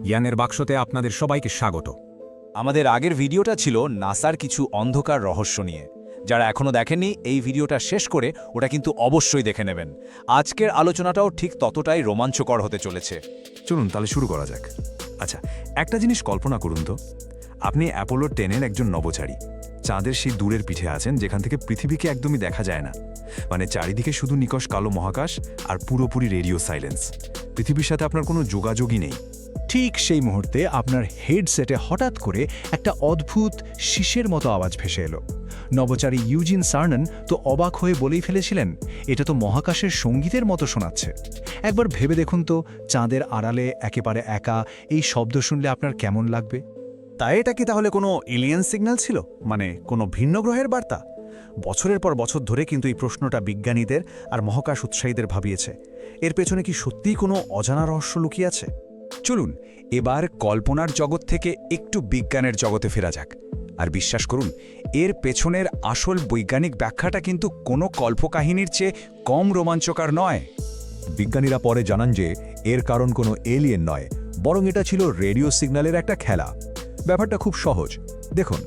জ্ঞানের বাক্সতে আপনাদের সবাইকে স্বাগত। আমাদের আগের ভিডিওটা ছিল নাসার কিছু অন্ধকার রহস্য নিয়ে। যারা এখনও দেখেননি এই ভিডিওটা শেষ করে ওটা কিন্তু অবশ্যই দেখে নেবেন। আজকের আলোচনাটাও ঠিক ততটাই রোমাঞ্চকর হতে চলেছে। চলুন তাহলে শুরু করা যাক। আচ্ছা, একটা জিনিস কল্পনা করুন তো, আপনি অ্যাপোলো 10-এর একজন নভোচারী, চাঁদের সেই দূরের পিঠে আছেন যেখান থেকে পৃথিবীকে একদমই দেখা যায় না। মানে চারিদিকে শুধু নিকষ কালো মহাকাশ আর পুরোপুরি রেডিও সাইলেন্স। পৃথিবীর সাথে আপনার কোনো যোগাযোগই নেই। ঠিক সেই মুহূর্তে আপনার হেডসেটে হঠাৎ করে একটা অদ্ভুত শিসের মতো আওয়াজ ভেসে এলো। নভোচারী ইউজিন সার্নন তো অবাক হয়ে বলেই ফেলেছিলেন, এটা তো মহাকাশের সঙ্গীতের মতো শোনাচ্ছে। একবার ভেবে দেখুন তো, চাঁদের আড়ালে একেবারে একা এই শব্দ শুনলে আপনার কেমন লাগবে? তাই এটা কি তাহলে কোনো এলিয়েন সিগন্যাল ছিল, মানে কোনো ভিন্ন গ্রহের বার্তা? বছরের পর বছর ধরে কিন্তু এই প্রশ্নটা বিজ্ঞানীদের আর মহাকাশ উৎসাহীদের ভাবিয়েছে। এর পেছনে কি সত্যিই কোনো অজানা রহস্য লুকিয়ে আছে? চলুন এবার কল্পনার জগৎ থেকে একটু বিজ্ঞানের জগতে ফেরা যাক। আর বিশ্বাস করুন, এর পেছনের আসল বৈজ্ঞানিক ব্যাখ্যাটা কিন্তু কোনো কল্পকাহিনীর চেয়ে কম রোমাঞ্চকর নয়। বিজ্ঞানীরা পরে জানান যে এর কারণ কোনো এলিয়েন নয়, বরং এটা ছিল রেডিও সিগন্যালের একটা খেলা। ব্যাপারটা খুব সহজ। দেখুন,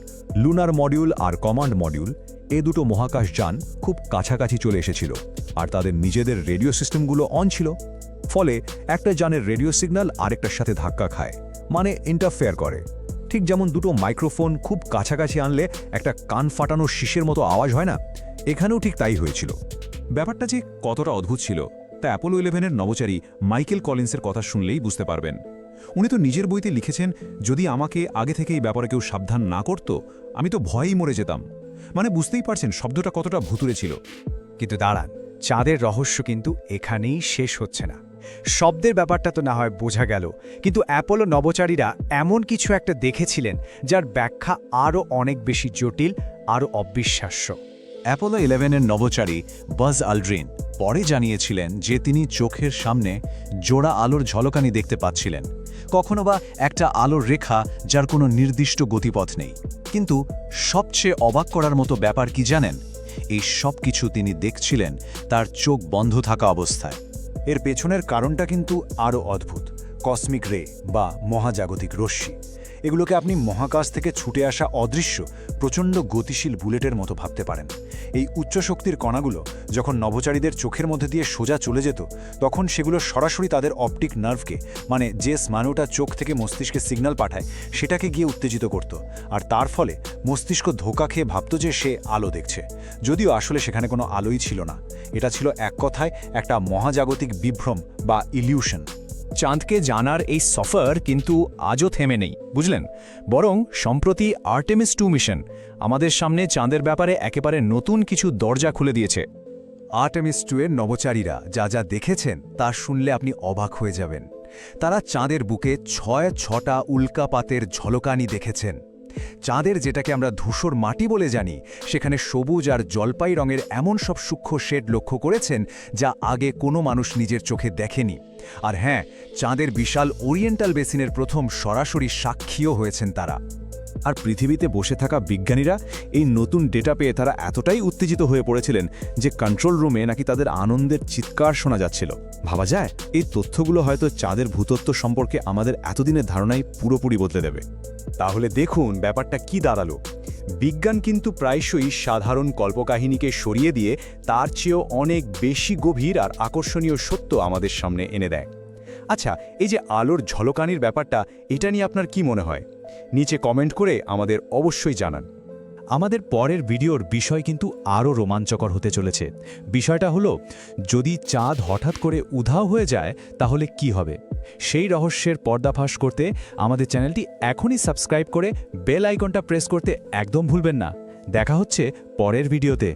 লুনার মডিউল আর কমান্ড মডিউল, এ দুটো মহাকাশযান খুব কাছাকাছি চলে এসেছিল, আর তাদের নিজেদের রেডিও সিস্টেমগুলো অন ছিল। ফলে একটা যানের রেডিও সিগন্যাল আরেকটার সাথে ধাক্কা খায়, মানে ইন্টারফেয়ার করে। ঠিক যেমন দুটো মাইক্রোফোন খুব কাছাকাছি আনলে একটা কান ফাটানো শীষের মতো আওয়াজ হয় না, এখানেও ঠিক তাই হয়েছিল। ব্যাপারটা যে কতটা অদ্ভুত ছিল তা অ্যাপোলো 11-এর নভোচারী মাইকেল কলিন্সের কথা শুনলেই বুঝতে পারবেন। উনি তো নিজের বইতে লিখেছেন, যদি আমাকে আগে থেকে এই ব্যাপারে কেউ সাবধান না করত, আমি তো ভয়েই মরে যেতাম। মানে বুঝতেই পারছেন শব্দটা কতটা ভুতুড়ে ছিল। কিন্তু দাঁড়ান, চাঁদের রহস্য কিন্তু এখানেই শেষ হচ্ছে না। শব্দের ব্যাপারটা তো না হয় বোঝা গেল, কিন্তু অ্যাপোলো নভোচারীরা এমন কিছু একটা দেখেছিলেন যার ব্যাখ্যা আরও অনেক বেশি জটিল, আরও অবিশ্বাস্য। অ্যাপোলো 11-এর নভোচারী বাজ আলড্রিন পরে জানিয়েছিলেন যে তিনি চোখের সামনে জোড়া আলোর ঝলকানি দেখতে পাচ্ছিলেন, কখনো বা একটা আলোর রেখা যার কোনো নির্দিষ্ট গতিপথ নেই। কিন্তু সবচেয়ে অবাক করার মতো ব্যাপার কি জানেন? এই সব কিছু তিনি দেখছিলেন তার চোখ বন্ধ থাকা অবস্থায়। এর পেছনের কারণটা কিন্তু আরও অদ্ভুত। কসমিক রে বা মহাজাগতিক রশ্মি, এগুলোকে আপনি মহাকাশ থেকে ছুটে আসা অদৃশ্য প্রচণ্ড গতিশীল বুলেটের মতো ভাবতে পারেন। এই উচ্চ শক্তির কণাগুলো যখন নভোচারীদের চোখের মধ্যে দিয়ে সোজা চলে যেত, তখন সেগুলো সরাসরি তাদের অপটিক নার্ভকে, মানে যে স্নায়ুটা চোখ থেকে মস্তিষ্কে সিগন্যাল পাঠায়, সেটাকে গিয়ে উত্তেজিত করত। আর তার ফলে মস্তিষ্ক ধোঁকা খেয়ে ভাবত যে সে আলো দেখছে, যদিও আসলে সেখানে কোনো আলোই ছিল না। এটা ছিল এক কথায় একটা মহাজাগতিক বিভ্রম বা ইলিউশন। চাঁদকে জানার এই সফর কিন্তু আজও থেমে নেই, বুঝলেন? বরং সম্প্রতি আর্টেমিস 2 মিশন আমাদের সামনে চাঁদের ব্যাপারে একেবারে নতুন কিছু দরজা খুলে দিয়েছে। আর্টেমিস 2-এর নভোচারীরা যা যা দেখেছেন তা শুনলে আপনি অবাক হয়ে যাবেন। তারা চাঁদের বুকে 6টা উল্কাপাতের ঝলকানি দেখেছেন। চাঁদের যেটাকে আমরা ধূসর মাটি বলে জানি, সেখানে সবুজ আর জলপাই রঙের এমন সব সূক্ষ্ম শেড লক্ষ্য করেছেন যা আগে কোনো মানুষ নিজের চোখে দেখেনি। আর হ্যাঁ, চাঁদের বিশাল ওরিয়েন্টাল বেসিনের প্রথম সরাসরি সাক্ষীও হয়েছেন তারা। আর পৃথিবীতে বসে থাকা বিজ্ঞানীরা এই নতুন ডেটা পেয়ে তারা এতটাই উত্তেজিত হয়ে পড়েছিলেন যে কন্ট্রোল রুমে নাকি তাদের আনন্দের চিৎকার শোনা যাচ্ছিল। ভাবা যায়, এই তথ্যগুলো হয়তো চাঁদের ভূতত্ত্ব সম্পর্কে আমাদের এতদিনের ধারণাই পুরোপুরি বদলে দেবে। তাহলে দেখুন ব্যাপারটা কি দাঁড়ালো। বিজ্ঞান কিন্তু প্রায়শই সাধারণ কল্পকাহিনীকে সরিয়ে দিয়ে তার চেয়েও অনেক বেশি গভীর আর আকর্ষণীয় সত্য আমাদের সামনে এনে দেয়। আচ্ছা, এই যে আলোর ঝলকানির ব্যাপারটা, এটা নিয়ে আপনার কি মনে হয়? নিচে কমেন্ট করে আমাদের অবশ্যই জানান। আমাদের পরের ভিডিওর বিষয় কিন্তু আরও রোমাঞ্চকর হতে চলেছে। বিষয়টা হলো, যদি চাঁদ হঠাৎ করে উধাও হয়ে যায় তাহলে কি হবে? সেই রহস্যের পর্দাফাশ করতে আমাদের চ্যানেলটি এখনই সাবস্ক্রাইব করে বেল আইকনটা প্রেস করতে একদম ভুলবেন না। দেখা হচ্ছে পরের ভিডিওতে।